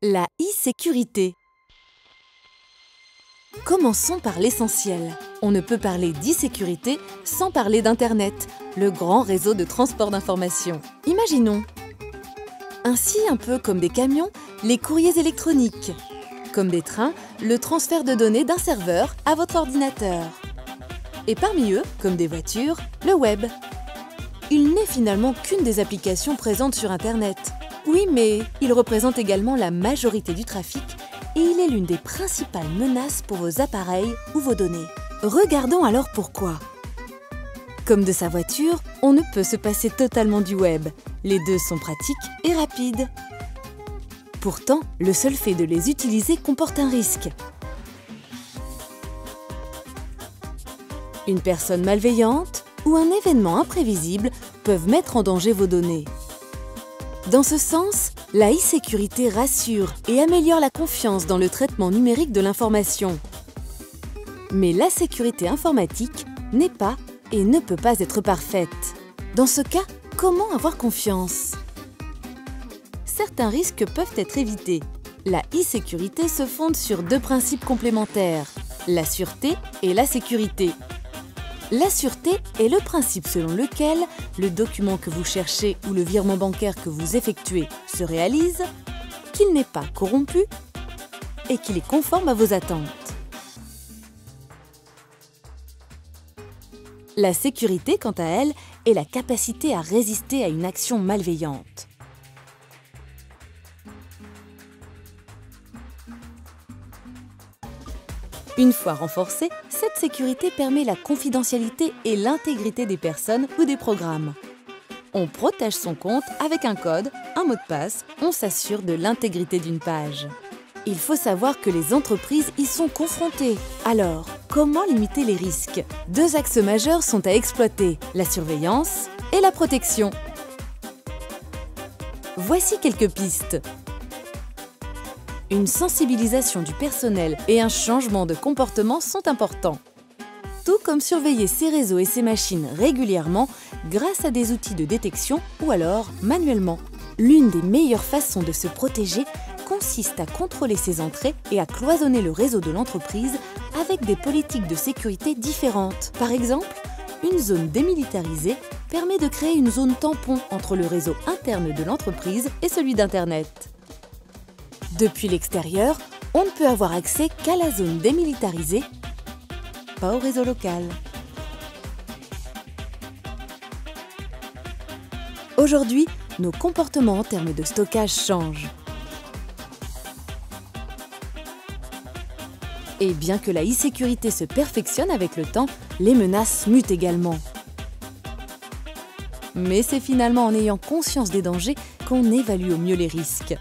La e-sécurité. Commençons par l'essentiel. On ne peut parler d'e-sécurité sans parler d'Internet, le grand réseau de transport d'informations. Imaginons. Ainsi, un peu comme des camions, les courriers électroniques. Comme des trains, le transfert de données d'un serveur à votre ordinateur. Et parmi eux, comme des voitures, le web. Il n'est finalement qu'une des applications présentes sur Internet. Oui, mais il représente également la majorité du trafic et il est l'une des principales menaces pour vos appareils ou vos données. Regardons alors pourquoi. Comme de sa voiture, on ne peut se passer totalement du web. Les deux sont pratiques et rapides. Pourtant, le seul fait de les utiliser comporte un risque. Une personne malveillante ou un événement imprévisible peuvent mettre en danger vos données. Dans ce sens, la e-sécurité rassure et améliore la confiance dans le traitement numérique de l'information. Mais la sécurité informatique n'est pas et ne peut pas être parfaite. Dans ce cas, comment avoir confiance? Certains risques peuvent être évités. La e-sécurité se fonde sur deux principes complémentaires, la sûreté et la sécurité. La sûreté est le principe selon lequel le document que vous cherchez ou le virement bancaire que vous effectuez se réalise, qu'il n'est pas corrompu et qu'il est conforme à vos attentes. La sécurité, quant à elle, est la capacité à résister à une action malveillante. Une fois renforcée, cette sécurité permet la confidentialité et l'intégrité des personnes ou des programmes. On protège son compte avec un code, un mot de passe, on s'assure de l'intégrité d'une page. Il faut savoir que les entreprises y sont confrontées. Alors, comment limiter les risques? Deux axes majeurs sont à exploiter, la surveillance et la protection. Voici quelques pistes. Une sensibilisation du personnel et un changement de comportement sont importants. Tout comme surveiller ses réseaux et ses machines régulièrement grâce à des outils de détection ou alors manuellement. L'une des meilleures façons de se protéger consiste à contrôler ses entrées et à cloisonner le réseau de l'entreprise avec des politiques de sécurité différentes. Par exemple, une zone démilitarisée permet de créer une zone tampon entre le réseau interne de l'entreprise et celui d'Internet. Depuis l'extérieur, on ne peut avoir accès qu'à la zone démilitarisée, pas au réseau local. Aujourd'hui, nos comportements en termes de stockage changent. Et bien que la e-sécurité se perfectionne avec le temps, les menaces mutent également. Mais c'est finalement en ayant conscience des dangers qu'on évalue au mieux les risques.